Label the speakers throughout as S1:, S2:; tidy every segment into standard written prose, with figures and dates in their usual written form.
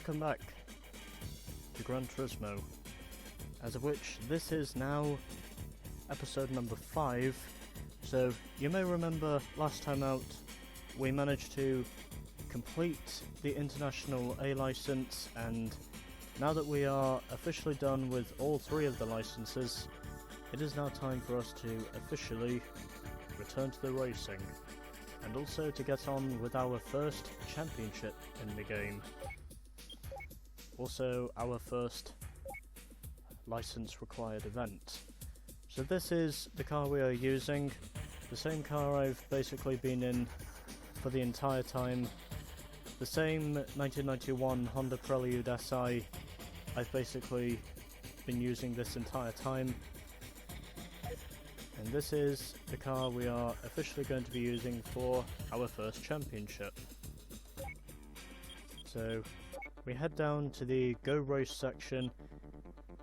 S1: welcome back to Gran Turismo, as of which this is now episode number 5. So you may remember last time out we managed to complete the international A license, and now that we are officially done with all 3 of the licenses, it is now time for us to officially return to the racing, and also to get on with our first championship in the game. Also our first license required event. So this is the car we are using, the same car I've basically been in for the entire time, the same 1991 Honda Prelude SI I've basically been using this entire time. And this is the car we are officially going to be using for our first championship. So we head down to the Go Race section,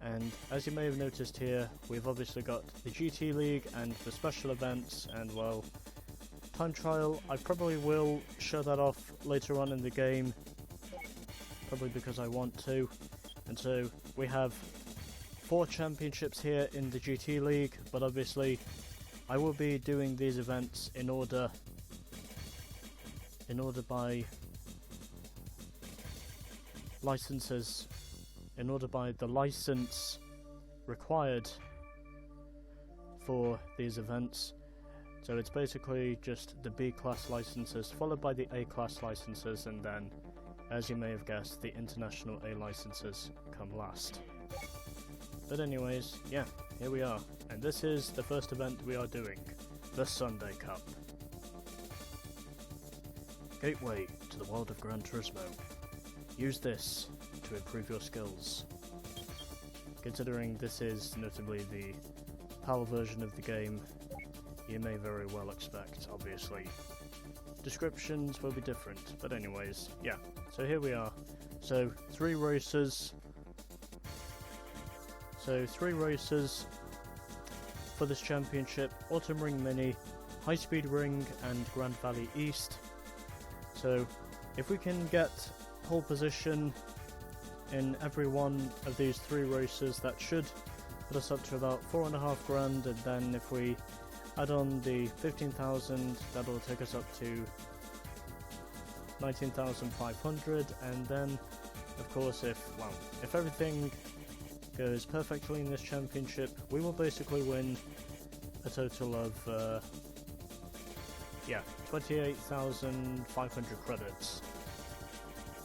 S1: and as you may have noticed here, we've obviously got the GT League and the special events, and well, time trial, I probably will show that off later on in the game, probably because I want to. And so we have 4 championships here in the GT League, but obviously I will be doing these events in order by licenses, in order by the license required for these events. So it's basically just the B class licenses followed by the A class licenses, and then, as you may have guessed, the international A licenses come last. But anyways, yeah, here we are, and this is the first event we are doing, the Sunday Cup. Gateway to the world of Gran Turismo. Use this to improve your skills. Considering this is notably the PAL version of the game, you may very well expect, obviously, descriptions will be different, but anyways, yeah, so here we are. So 3 races for this championship: Autumn Ring Mini, High Speed Ring, and Grand Valley East. So if we can get pole position in every one of these 3 races, that should put us up to about 4.5 grand, and then if we add on the 15,000, that'll take us up to 19,500, and then of course if everything goes perfectly in this championship, we will basically win a total of 28,500 credits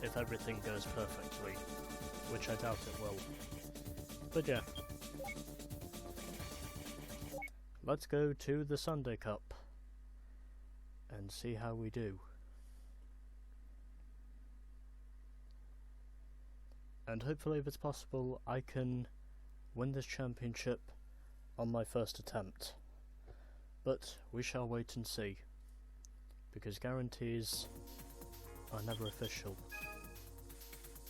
S1: if everything goes perfectly, which I doubt it will. But yeah, let's go to the Sunday Cup and see how we do. And hopefully, if it's possible, I can win this championship on my first attempt. But we shall wait and see, because guarantees are never official.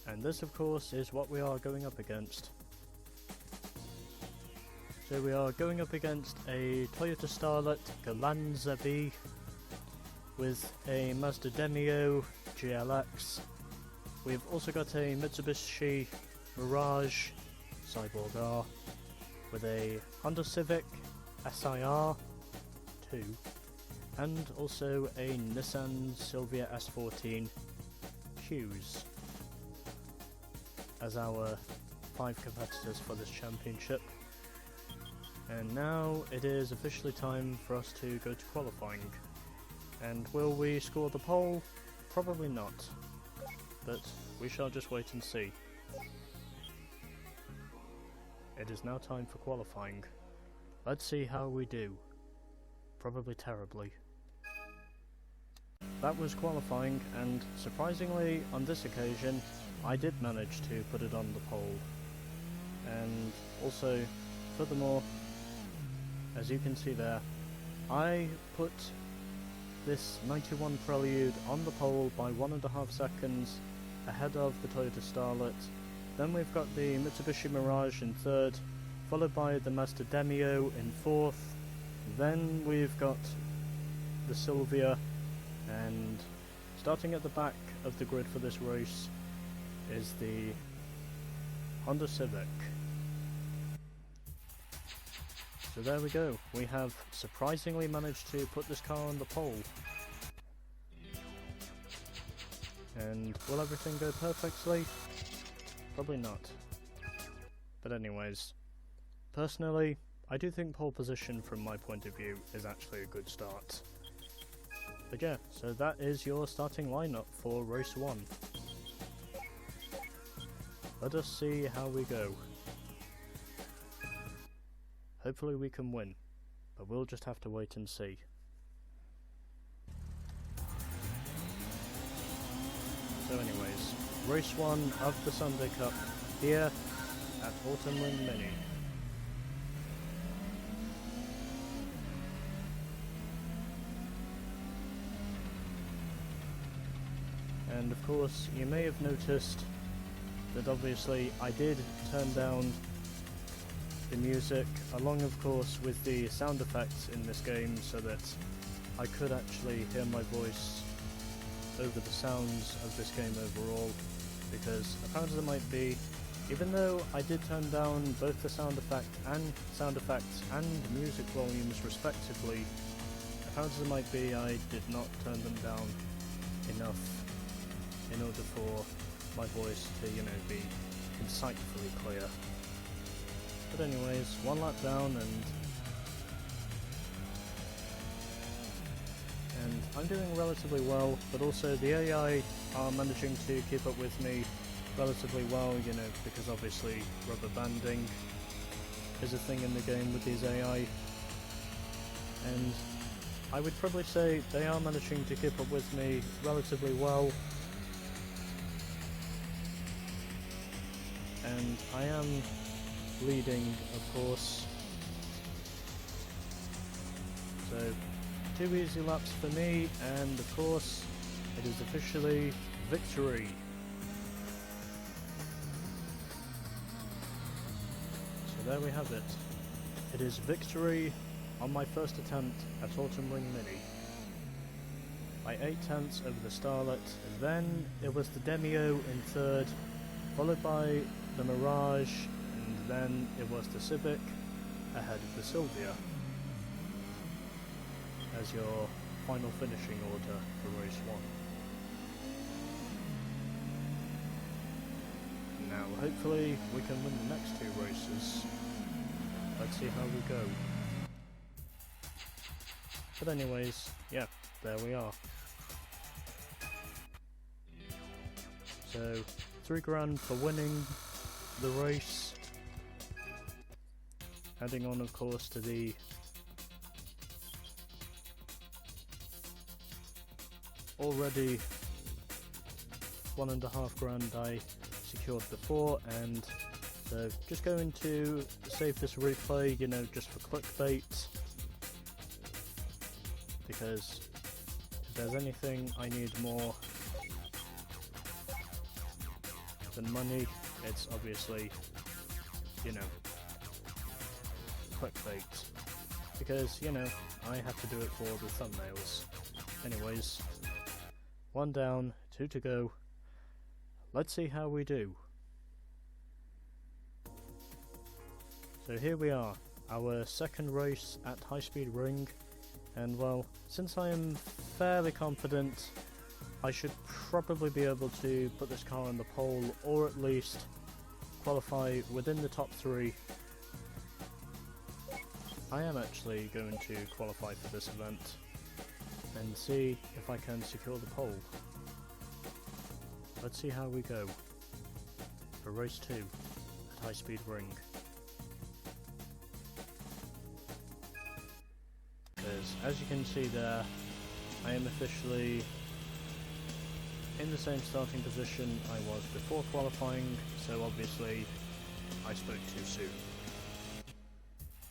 S1: And this, of course, is what we are going up against. So we are going up against a Toyota Starlet GLANZA B with a Mazda DEMIO GLX. We've also got a Mitsubishi Mirage Cyborg R with a Honda Civic SIR 2, and also a Nissan SILVIA S14 Qs as our 5 competitors for this championship. And now it is officially time for us to go to qualifying. And will we score the pole? Probably not, but we shall just wait and see. It is now time for qualifying. Let's see how we do. Probably terribly. That was qualifying, and surprisingly on this occasion I did manage to put it on the pole. And also, furthermore, as you can see there, I put this 91 Prelude on the pole by 1.5 seconds ahead of the Toyota Starlet. Then we've got the Mitsubishi Mirage in 3rd, followed by the Mazda DEMIO in 4th. Then we've got the SILVIA, and starting at the back of the grid for this race is the Honda Civic. So there we go, we have surprisingly managed to put this car on the pole. And will everything go perfectly? Probably not. But anyways, personally, I do think pole position from my point of view is actually a good start. But yeah, so that is your starting lineup for race 1. Let us see how we go. Hopefully we can win, but we'll just have to wait and see. So anyways, race 1 of the Sunday Cup here at Autumn Ring Mini. And of course, you may have noticed that obviously I did turn down the music, along of course with the sound effects in this game, so that I could actually hear my voice over the sounds of this game overall, because apparently there might be, even though I did turn down both the sound effects and music volumes respectively, apparently there might be I did not turn them down enough in order for my voice to, you know, be insightfully clear. But anyways, one lap down and I'm doing relatively well, but also the AI are managing to keep up with me relatively well, you know, because obviously rubber banding is a thing in the game with these AI, and I would probably say they are managing to keep up with me relatively well. And I am leading, of course. So, 2 easy laps for me, and of course, it is officially victory. So there we have it. It is victory on my first attempt at Autumn Ring Mini. By 8/10 over the Starlet, then it was the DEMIO in third, followed by the Mirage, and then it was the Civic ahead of the SILVIA as your final finishing order for race 1. Now hopefully we can win the next 2 races. Let's see how we go. But anyways, yeah, there we are. So 3 grand for winning the race, heading on of course to the already 1.5 grand I secured before, and so just going to save this replay, you know, just for clickbait, because if there's anything I need more than money, it's obviously, you know, clickbait, because, you know, I have to do it for the thumbnails. Anyways, 1 down, 2 to go. Let's see how we do. So here we are, our second race at High Speed Ring, and well, since I am fairly confident I should probably be able to put this car on the pole, or at least qualify within the top 3. I am actually going to qualify for this event and see if I can secure the pole. Let's see how we go for race 2 at High Speed Ring. Because as you can see there, I am officially in the same starting position I was before qualifying, so obviously I spoke too soon.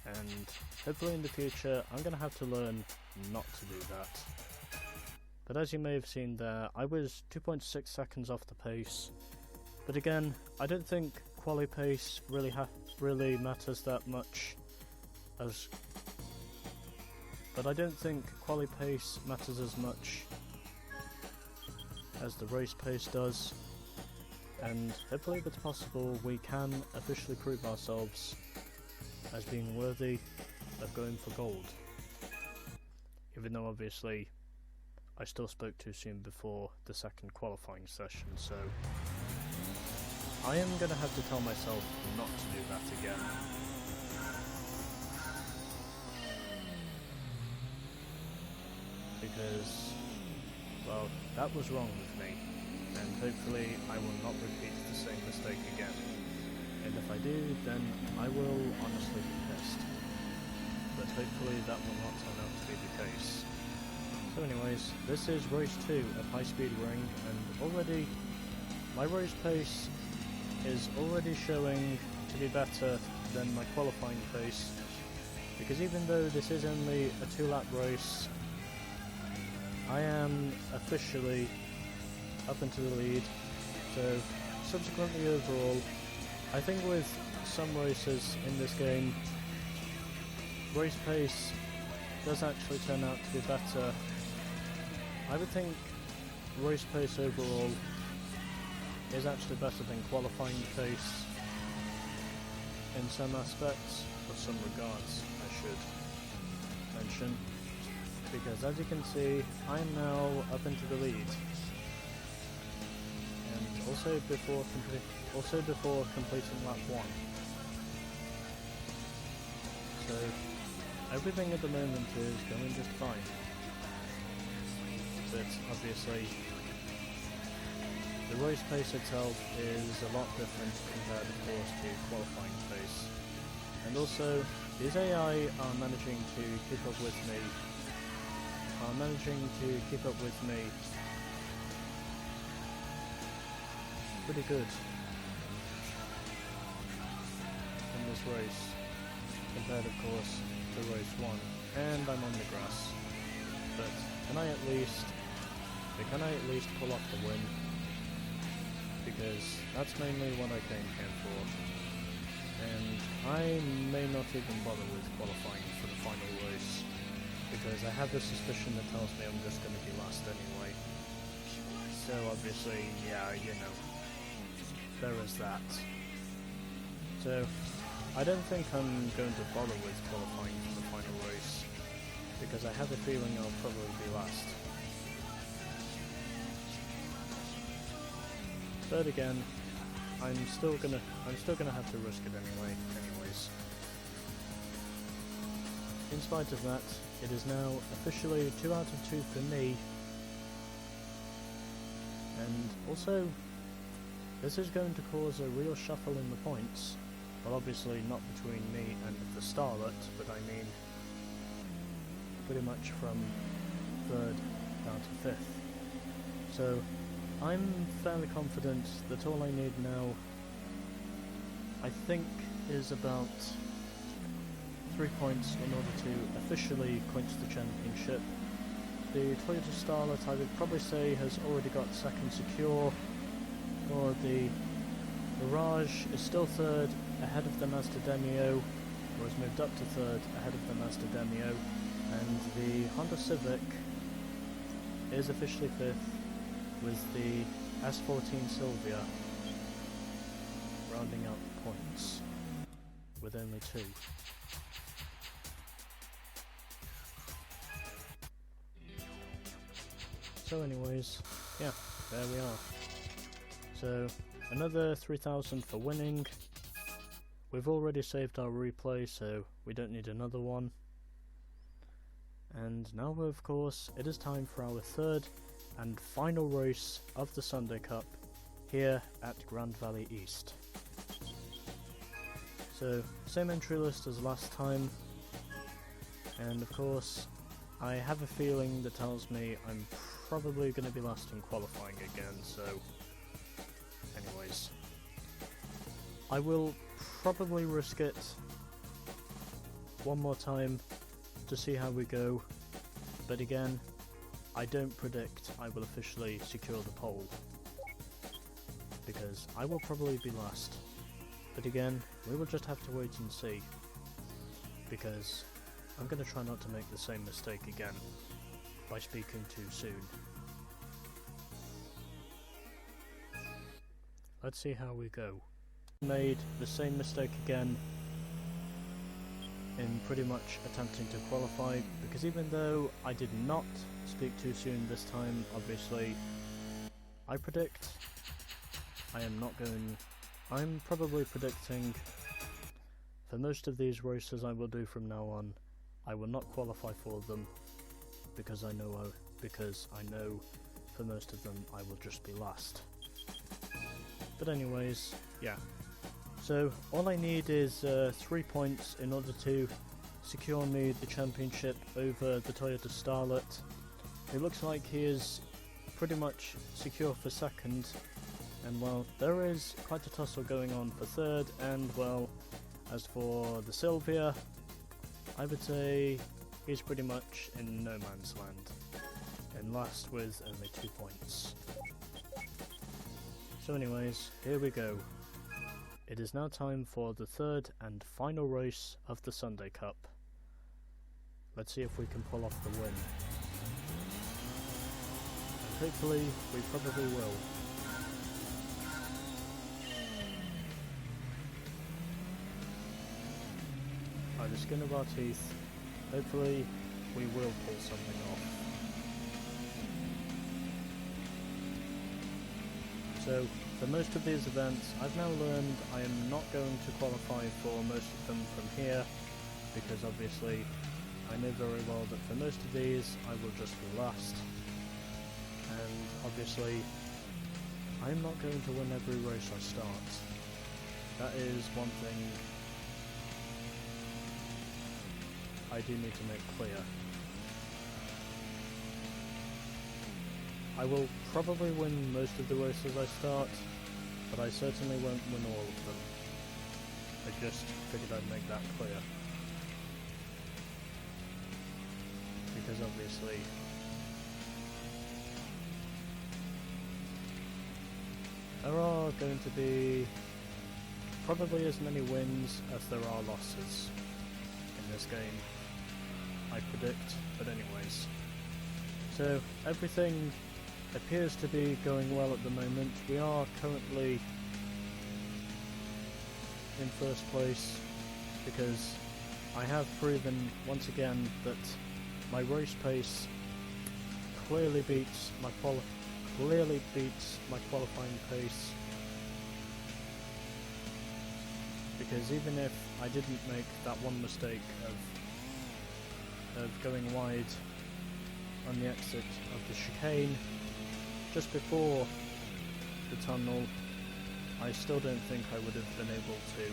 S1: And hopefully in the future I'm going to have to learn not to do that. But as you may have seen there, I was 2.6 seconds off the pace. But again, I don't think quali pace really matters that much, but I don't think quali pace matters as much as the race pace does. and hopefully if it's possible we can officially prove ourselves as being worthy of going for gold. Even though obviously I still spoke too soon before the second qualifying session, so I am going to have to tell myself not to do that again. Because, well, that was wrong with me, and hopefully I will not repeat the same mistake again. And if I do, then I will honestly be pissed. But hopefully that will not turn out to be the case. So anyways, this is race 2 of High Speed Ring, and already my race pace is already showing to be better than my qualifying pace, because even though this is only a 2-lap race, I am officially up into the lead. So subsequently overall, I think with some races in this game, race pace does actually turn out to be better. I would think race pace overall is actually better than qualifying pace in some aspects, or some regards I should mention, because as you can see I am now up into the lead, and also before completing lap 1. So everything at the moment is going just fine, but obviously the race pace itself is a lot different compared of course to qualifying pace, and also these AI are managing to keep up with me, pretty good in this race, compared of course to race 1, and I'm on the grass, but can I at least pull off the win? Because that's mainly what I came here for, and I may not even bother with qualifying for the final race, because I have a suspicion that tells me I'm just going to be last anyway. So obviously, yeah, you know, there is that. So I don't think I'm going to bother with qualifying for the final race, because I have a feeling I'll probably be last. But again, I'm still gonna have to risk it anyway. Anyways, in spite of that, it is now officially 2 out of 2 for me, and also this is going to cause a real shuffle in the points. Well, obviously not between me and the Starlet, but I mean pretty much from 3rd down to 5th. So I'm fairly confident that all I need now, I think, is about 3 points in order to officially clinch the championship. The Toyota Starlet, I would probably say, has already got 2nd secure, or the Mirage is still 3rd ahead of the Mazda DEMIO, or has moved up to 3rd ahead of the Mazda DEMIO, and the Honda Civic is officially 5th, with the S14 SILVIA rounding out the points with only 2. So anyways, yeah, there we are. So another 3,000 for winning. We've already saved our replay, so we don't need another one. And now of course it is time for our 3rd and final race of the Sunday Cup here at Grand Valley East. So, same entry list as last time, and of course I have a feeling that tells me I'm probably going to be last in qualifying again, so anyways, I will probably risk it one more time to see how we go, but again, I don't predict I will officially secure the pole, because I will probably be last. But again, we will just have to wait and see, because I'm going to try not to make the same mistake again by speaking too soon. let's see how we go. Made the same mistake again in pretty much attempting to qualify, because even though I did not speak too soon this time, obviously, I predict I'm probably predicting for most of these races I will do from now on, I will not qualify for them, because I know for most of them I will just be last. But anyways, yeah. So all I need is 3 points in order to secure me the championship over the Toyota STARLET. It looks like he is pretty much secure for second, and well, there is quite a tussle going on for third, and well, as for the SILVIA, I would say he's pretty much in no man's land, and last with only 2 points. So anyways, here we go. It is now time for the third and final race of the Sunday Cup. Let's see if we can pull off the win. And hopefully, we probably will. By the skin of our teeth, hopefully, we will pull something off. So, for most of these events, I've now learned I am not going to qualify for most of them from here, because obviously I know very well that for most of these I will just be last, and obviously I'm not going to win every race I start. That is one thing I do need to make clear. I will probably win most of the races I start, but I certainly won't win all of them. I just figured I'd make that clear. Because obviously there are going to be probably as many wins as there are losses in this game, I predict, but anyways. So everything appears to be going well at the moment. We are currently in first place because I have proven once again that my race pace clearly beats my qualifying pace, because even if I didn't make that one mistake of going wide on the exit of the chicane just before the tunnel, I still don't think I would have been able to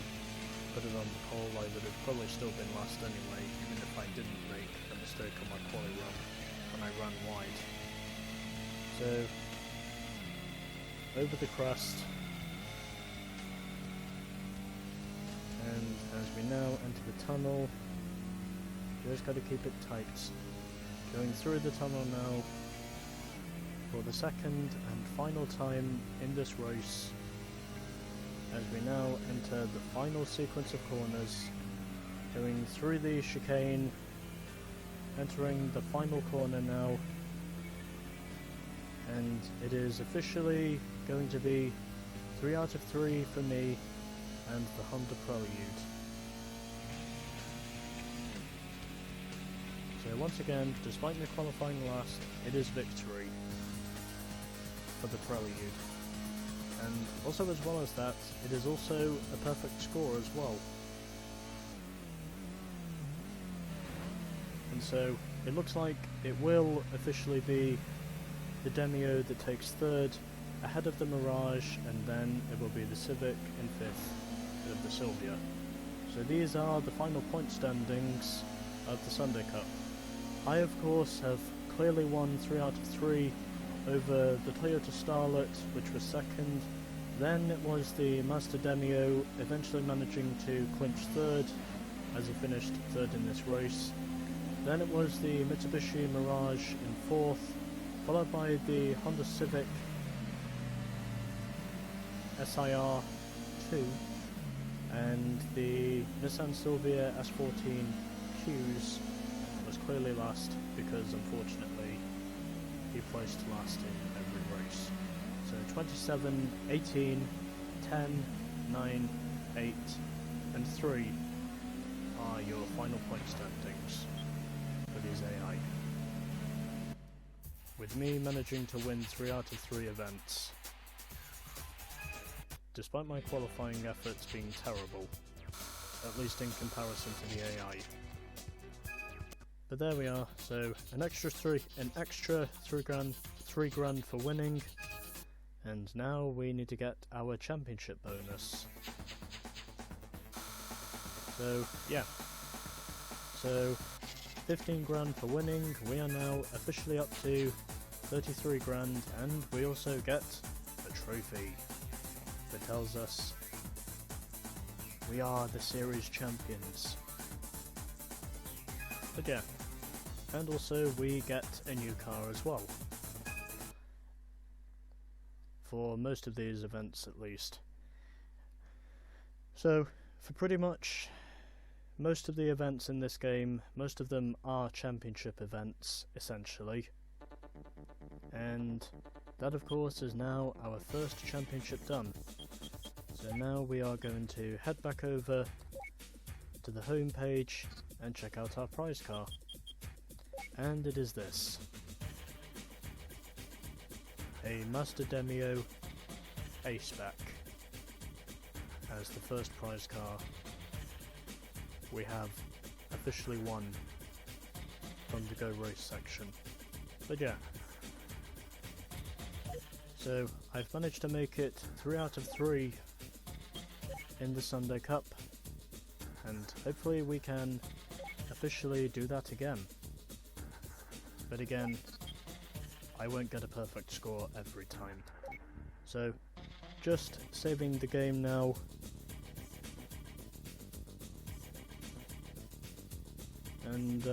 S1: put it on the pole. I would have probably still been last anyway, even if I didn't make a mistake on my quali run when I ran wide. So, over the crest, and as we now enter the tunnel, just got to keep it tight. Going through the tunnel now for the second and final time in this race, as we now enter the final sequence of corners, going through the chicane, entering the final corner now, and it is officially going to be 3 out of 3 for me and the Honda Prelude. So once again, despite me qualifying last, it is victory for the Prelude. And also, as well as that, it is also a perfect score as well. And so, it looks like it will officially be the DEMIO that takes third, ahead of the Mirage, and then it will be the CIVIC in fifth, of the SILVIA. So these are the final point standings of the Sunday Cup. I, of course, have clearly won 3 out of 3 over the Toyota STARLET, which was second. Then it was the Mazda DEMIO, eventually managing to clinch third, as he finished third in this race. Then it was the Mitsubishi Mirage in fourth, followed by the Honda Civic SIR 2, and the Nissan Silvia S14 Qs was clearly last, because unfortunately he placed last in every race. So 27, 18, 10, 9, 8, and 3 are your final point standings for these AI. With me managing to win 3 out of 3 events, despite my qualifying efforts being terrible, at least in comparison to the AI. But there we are, so an extra 3 grand for winning, and now we need to get our championship bonus. So yeah, so 15 grand for winning, we are now officially up to 33 grand, and we also get a trophy that tells us we are the series champions. But yeah, and also we get a new car as well. For most of these events at least. So, for pretty much most of the events in this game, most of them are championship events, essentially. And that of course is now our first championship done. So now we are going to head back over to the home page and check out our prize car. And it is this. A Master DEMIO A-Spec as the first prize car we have officially won from the Go Race section. But yeah, so I've managed to make it 3 out of 3 in the Sunday Cup, and hopefully we can officially do that again. But again, I won't get a perfect score every time. So, just saving the game now. And,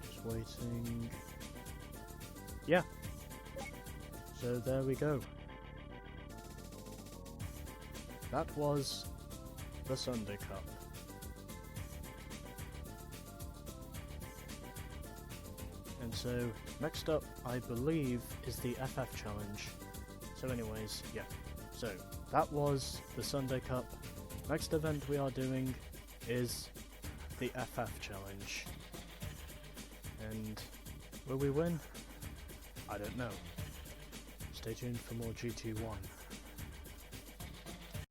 S1: just waiting. Yeah. So there we go. That was the Sunday Cup. And so, next up, I believe, is the FF Challenge. So anyways, yeah. So, that was the Sunday Cup. Next event we are doing is the FF Challenge. And will we win? I don't know. Stay tuned for more GT1.